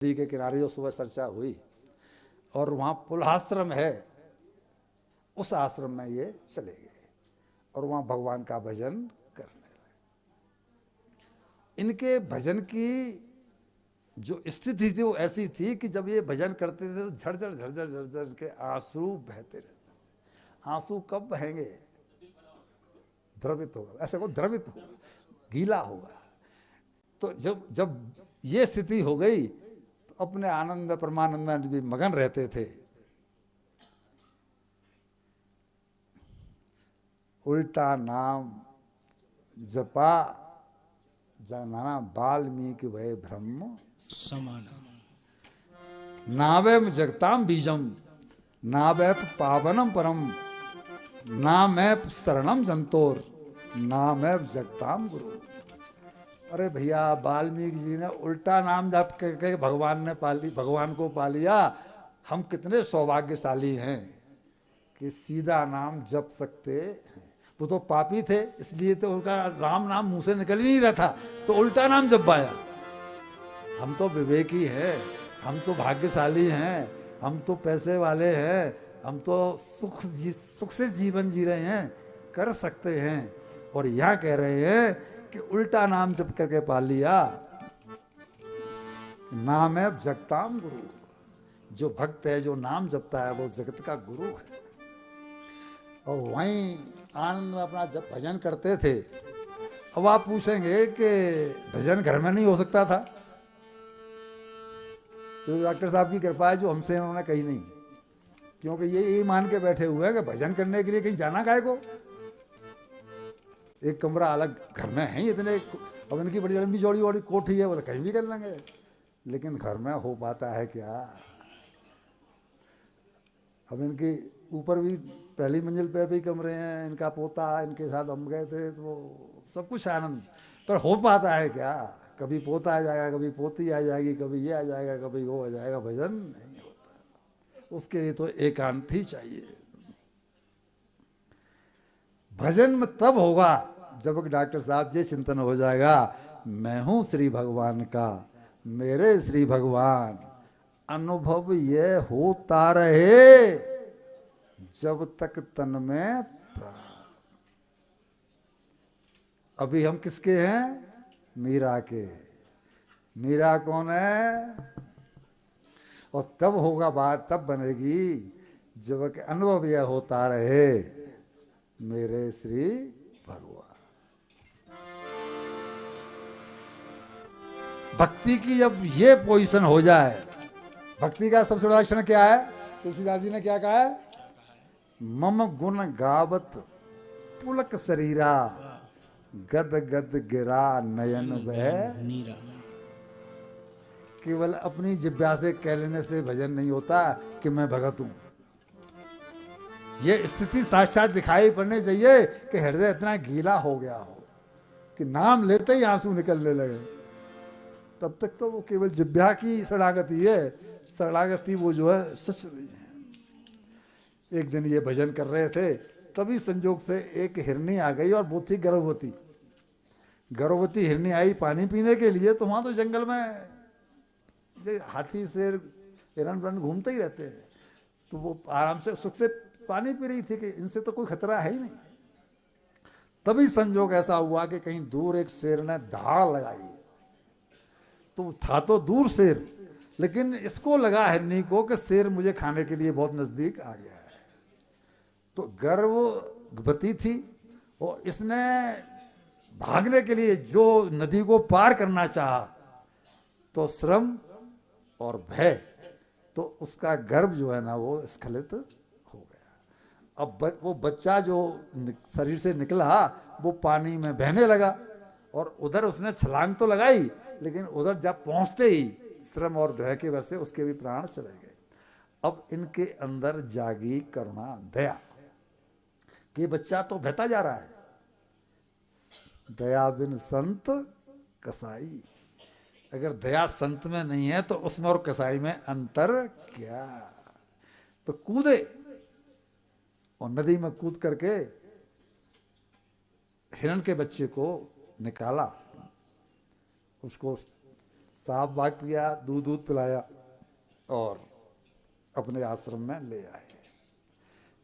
नदी के किनारे जो सुबह चर्चा हुई, और वहाँ पुलहाश्रम है, उस आश्रम में ये चले गए और वहाँ भगवान का भजन करने लगे। इनके भजन की जो स्थिति थी वो ऐसी थी कि जब ये भजन करते थे तो झरझर झरझर झरझर के आंसू बहते रहते थे। आंसू कब बहेंगे? द्रवित होगा, ऐसे को द्रवित होगा, गीला होगा। तो जब जब ये स्थिति हो गई तो अपने आनंद परमानंद में भी मगन रहते थे। उल्टा नाम जपा जाना वाल्मीकि वै ब्रह्म समाना नावैम जगताम बीजम नावै पावनम परम नामै शरणम जंतोर नामै जगताम गुरु। अरे भैया, वाल्मीकि जी ने उल्टा नाम जप करके भगवान को पा लिया। हम कितने सौभाग्यशाली हैं कि सीधा नाम जप सकते हैं। वो तो पापी थे, इसलिए तो उनका राम नाम मुंह से निकल ही नहीं रहा था, तो उल्टा नाम जप पाया। हम तो विवेकी हैं, हम तो भाग्यशाली हैं, हम तो पैसे वाले हैं, हम तो सुख से जीवन जी रहे हैं, कर सकते हैं। और यह कह रहे हैं कि उल्टा नाम जप करके पा लिया। नाम है जगताम गुरु। जो भक्त है, जो नाम जपता है, वो जगत का गुरु है। और वहीं आनंद में अपना जब भजन करते थे। अब आप पूछेंगे कि भजन घर में नहीं हो सकता था? तो डॉक्टर साहब की कृपा है जो हमसे इन्होंने कही नहीं, क्योंकि ये मान के बैठे हुए हैं कि भजन करने के लिए कहीं जाना काहे को। एक कमरा अलग घर में है इतने, अब इनकी बड़ी लंबी चौड़ी वाली कोठी है, वो कहीं भी कर लेंगे, लेकिन घर में हो पाता है क्या? अब इनके ऊपर भी पहली मंजिल पे भी कमरे हैं, इनका पोता इनके साथ हम गए थे, तो सब कुछ आनंद, पर हो पाता है क्या? कभी पोता आ जाएगा, कभी पोती आ जाएगी, कभी ये आ जाएगा, कभी वो आ जाएगा। भजन नहीं होता, उसके लिए तो एकांत ही चाहिए। भजन में तब होगा जब डॉक्टर साहब ये चिंतन हो जाएगा, मैं हूं श्री भगवान का, मेरे श्री भगवान। अनुभव ये होता रहे जब तक तन में प्राण। अभी हम किसके हैं? मीरा के। मीरा कौन है? और तब होगा बात, तब बनेगी जब अनुभव यह होता रहे, मेरे श्री भगवान। भक्ति की जब ये पोजीशन हो जाए, भक्ति का सबसे बड़ा लक्षण क्या है? तुलसीदास जी ने क्या कहा है? मम गुण गावत पुलक शरीरा गद गद गिरा नयन वह नीरा। केवल अपनी जिब्या से कह लेने से भजन नहीं होता कि मैं भगत हूं। ये स्थिति साक्षात दिखाई पड़नी चाहिए कि हृदय इतना गीला हो गया हो कि नाम लेते ही आंसू निकलने लगे। तब तक तो वो केवल जिब्या की शरणागति है, शरणागति वो जो है सच रही है। एक दिन ये भजन कर रहे थे, तभी संजोग से एक हिरनी आ गई, और वो थी गर्भवती। गर्भवती हिरनी आई पानी पीने के लिए, तो वहाँ तो जंगल में हाथी शेर हिरण वरण घूमते ही रहते हैं, तो वो आराम से सुख से पानी पी रही थी कि इनसे तो कोई खतरा है ही नहीं। तभी संजोग ऐसा हुआ कि कहीं दूर एक शेर ने धाड़ लगाई, तो था तो दूर शेर, लेकिन इसको लगा हिरनी को कि शेर मुझे खाने के लिए बहुत नजदीक आ गया है। तो गर्भवती थी और इसने भागने के लिए जो नदी को पार करना चाहा, तो श्रम और भय, तो उसका गर्भ जो है ना वो स्खलित हो गया। अब वो बच्चा जो शरीर से निकला वो पानी में बहने लगा, और उधर उसने छलांग तो लगाई, लेकिन उधर जब पहुंचते ही श्रम और भय की वजह से उसके भी प्राण चले गए। अब इनके अंदर जागी करुणा, दया, कि बच्चा तो बहता जा रहा है, दया बिन संत कसाई। अगर दया संत में नहीं है तो उसमें और कसाई में अंतर क्या? तो कूदे, और नदी में कूद करके हिरण के बच्चे को निकाला, उसको साफ बाग पिया, दूध दूध पिलाया और अपने आश्रम में ले आए।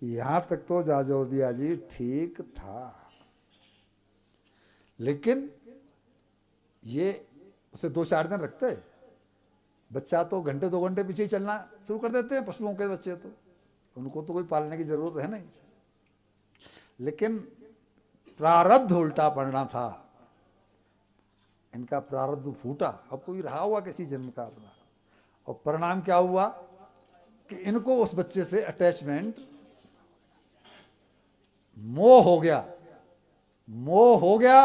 यहां तक तो जाजोदिया जी ठीक था, लेकिन ये उसे 2-4 दिन रखते। बच्चा तो घंटे 2 घंटे पीछे ही चलना शुरू कर देते हैं, पशुओं के बच्चे तो उनको तो कोई पालने की जरूरत है नहीं। लेकिन प्रारब्ध उल्टा पड़ना था, इनका प्रारब्ध फूटा। अब कोई रहा हुआ किसी जन्म का अपना, और परिणाम क्या हुआ कि इनको उस बच्चे से अटैचमेंट, मोह हो गया। मोह हो गया